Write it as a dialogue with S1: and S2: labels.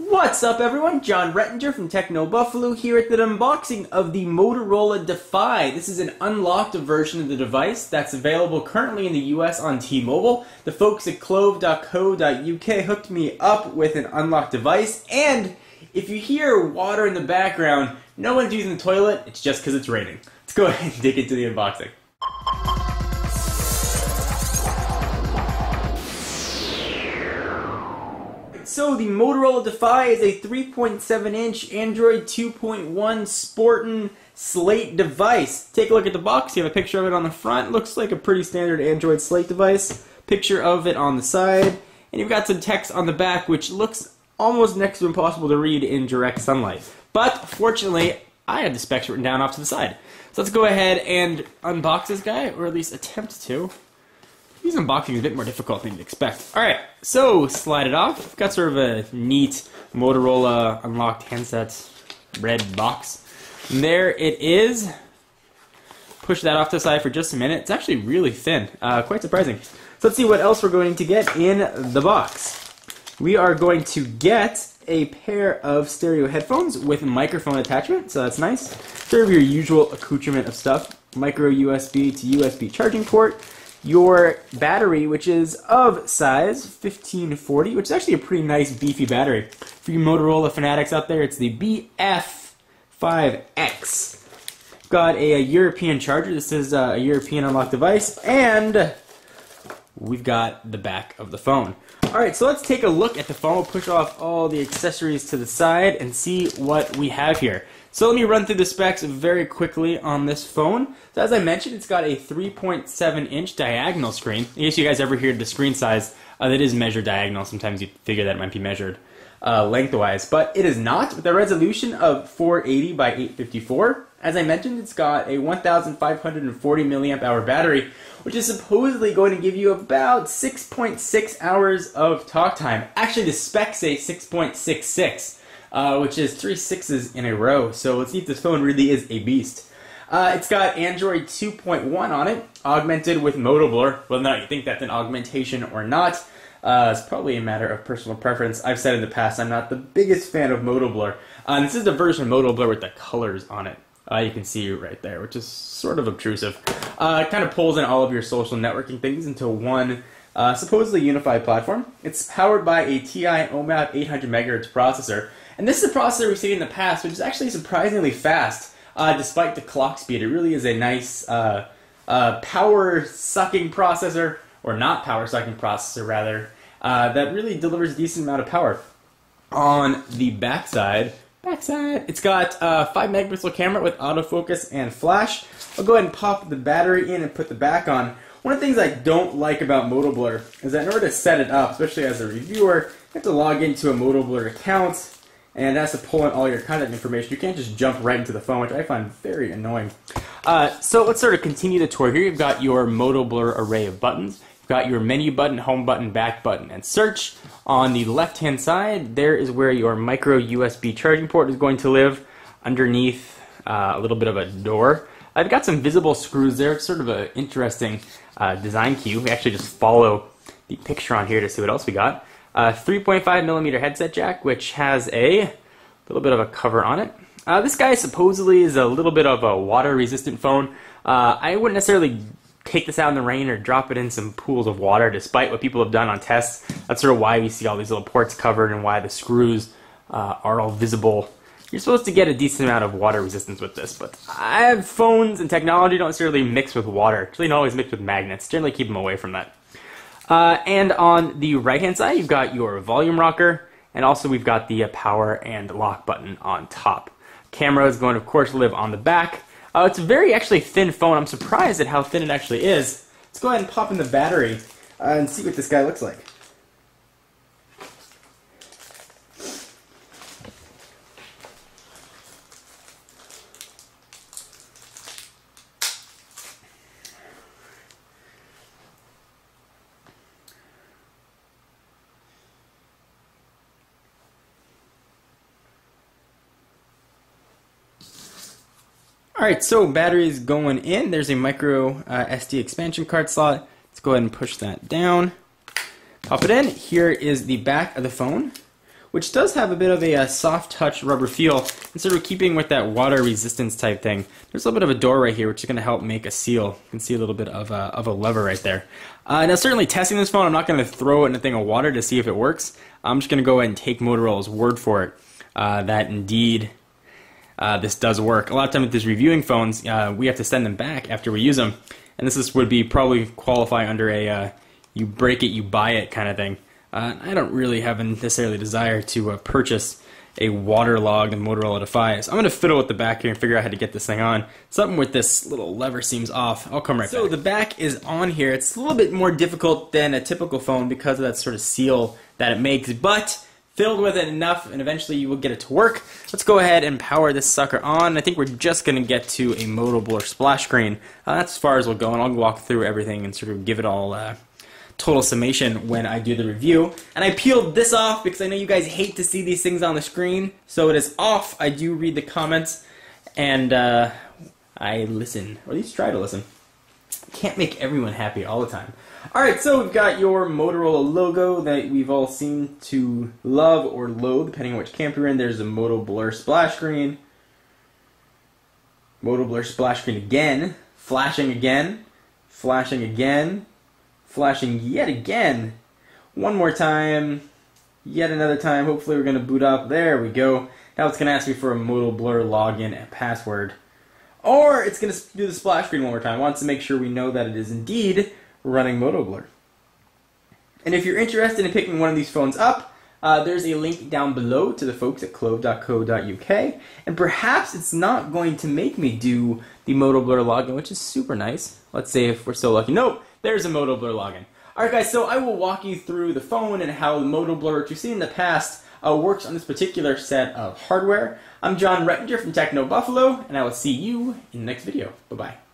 S1: What's up everyone, John Rettinger from Techno Buffalo here at the unboxing of the Motorola Defy. This is an unlocked version of the device that's available currently in the US on T-Mobile. The folks at clove.co.uk hooked me up with an unlocked device, and if you hear water in the background, no one's using the toilet, it's just because it's raining. Let's go ahead and dig into the unboxing. So the Motorola Defy is a 3.7-inch Android 2.1 Sportin' Slate device. Take a look at the box. You have a picture of it on the front. Looks like a pretty standard Android Slate device. Picture of it on the side. And you've got some text on the back, which looks almost next to impossible to read in direct sunlight. But fortunately, I had the specs written down off to the side. So let's go ahead and unbox this guy, or at least attempt to. These unboxing is a bit more difficult than you'd expect. Alright, so slide it off. We've got sort of a neat Motorola unlocked handset red box. And there it is. Push that off to the side for just a minute. It's actually really thin. Quite surprising. So let's see what else we're going to get in the box. We are going to get a pair of stereo headphones with microphone attachment, so that's nice. Sort of your usual accoutrement of stuff. Micro USB to USB charging port. Your battery, which is of size 1540, which is actually a pretty nice beefy battery. For you Motorola fanatics out there, it's the BF5X. Got a European charger. This is a European unlocked device, and we've got the back of the phone. Alright, so let's take a look at the phone. We'll push off all the accessories to the side and see what we have here. So let me run through the specs very quickly on this phone. So as I mentioned, it's got a 3.7-inch diagonal screen. In case you guys ever hear the screen size, that is measured diagonal. Sometimes you figure that it might be measured lengthwise, but it is not, with a resolution of 480 by 854. As I mentioned, it's got a 1,540 milliamp hour battery, which is supposedly going to give you about 6.6 hours of talk time. Actually, the specs say 6.66. Which is 3 6s in a row, so let's see if this phone really is a beast. It's got Android 2.1 on it, augmented with Moto Blur. Whether or not you think that's an augmentation or not, it's probably a matter of personal preference. I've said in the past I'm not the biggest fan of Moto Blur. This is the version of Moto Blur with the colors on it. You can see right there, which is sort of obtrusive. It kind of pulls in all of your social networking things into one supposedly unified platform. It's powered by a TI OMAP 800 MHz processor. And this is a processor we've seen in the past, which is actually surprisingly fast, despite the clock speed. It really is a nice power-sucking processor, or not power-sucking processor, rather, that really delivers a decent amount of power. On the backside, it's got a 5-megapixel camera with autofocus and flash. I'll go ahead and pop the battery in and put the back on. One of the things I don't like about Moto Blur is that in order to set it up, especially as a reviewer, you have to log into a Moto Blur account, and it has to pull in all your contact information. You can't just jump right into the phone, which I find very annoying. So let's sort of continue the tour here. You've got your Moto Blur array of buttons. You've got your menu button, home button, back button, and search. On the left-hand side, there is where your micro USB charging port is going to live, underneath a little bit of a door. I've got some visible screws there. It's sort of an interesting design cue. We actually just follow the picture on here to see what else we got. 3.5mm headset jack, which has a little bit of a cover on it. This guy supposedly is a little bit of a water-resistant phone. I wouldn't necessarily take this out in the rain or drop it in some pools of water, despite what people have done on tests. That's sort of why we see all these little ports covered and why the screws are all visible. You're supposed to get a decent amount of water resistance with this, but phones and technology don't necessarily mix with water. Actually, don't always mix with magnets. Generally keep them away from that. And on the right-hand side, you've got your volume rocker, and also we've got the power and lock button on top. Camera is going to, of course, live on the back. It's a very actually thin phone. I'm surprised at how thin it actually is. Let's go ahead and pop in the battery and see what this guy looks like. Alright, so battery's going in. There's a micro SD expansion card slot. Let's go ahead and push that down. Pop it in. Here is the back of the phone. which does have a bit of a soft touch rubber feel, and sort of keeping with that water resistance type thing. There's a little bit of a door right here, which is going to help make a seal. You can see a little bit of a lever right there. Now, certainly testing this phone, I'm not going to throw it in a thing of water to see if it works. I'm just going to go ahead and take Motorola's word for it that indeed this does work. A lot of time with these reviewing phones, we have to send them back after we use them, and would be probably qualify under a you break it, you buy it kind of thing. I don't really have a necessarily desire to purchase a waterlogged Motorola Defy. So I'm going to fiddle with the back here and figure out how to get this thing on. Something with this little lever seems off. I'll come right back. So the back is on here. It's a little bit more difficult than a typical phone because of that sort of seal that it makes, but filled with it enough and eventually you will get it to work. Let's go ahead and power this sucker on. I think we're just going to get to a Moto Blur splash screen. That's as far as we'll go, and I'll walk through everything and sort of give it all total summation when I do the review. And I peeled this off because I know you guys hate to see these things on the screen, so it is off. I do read the comments and I listen, or at least try to listen. Can't make everyone happy all the time. Alright, so we've got your Motorola logo that we've all seemed to love or loathe, depending on which camp you're in. There's a Moto Blur splash screen. Moto Blur splash screen again. Flashing again. Flashing again. Flashing yet again. One more time. Yet another time. Hopefully we're going to boot up. There we go. Now it's going to ask me for a Moto Blur login and password. Or it's going to do the splash screen one more time. It wants to make sure we know that it is indeed running Moto Blur. And if you're interested in picking one of these phones up, there's a link down below to the folks at clove.co.uk. And perhaps it's not going to make me do the Moto Blur login, which is super nice. Let's see if we're so lucky. Nope, there's a Moto Blur login. Alright guys, so I will walk you through the phone and how the Moto Blur, which you've seen in the past, works on this particular set of hardware. I'm John Rettinger from Techno Buffalo, and I will see you in the next video. Bye-bye.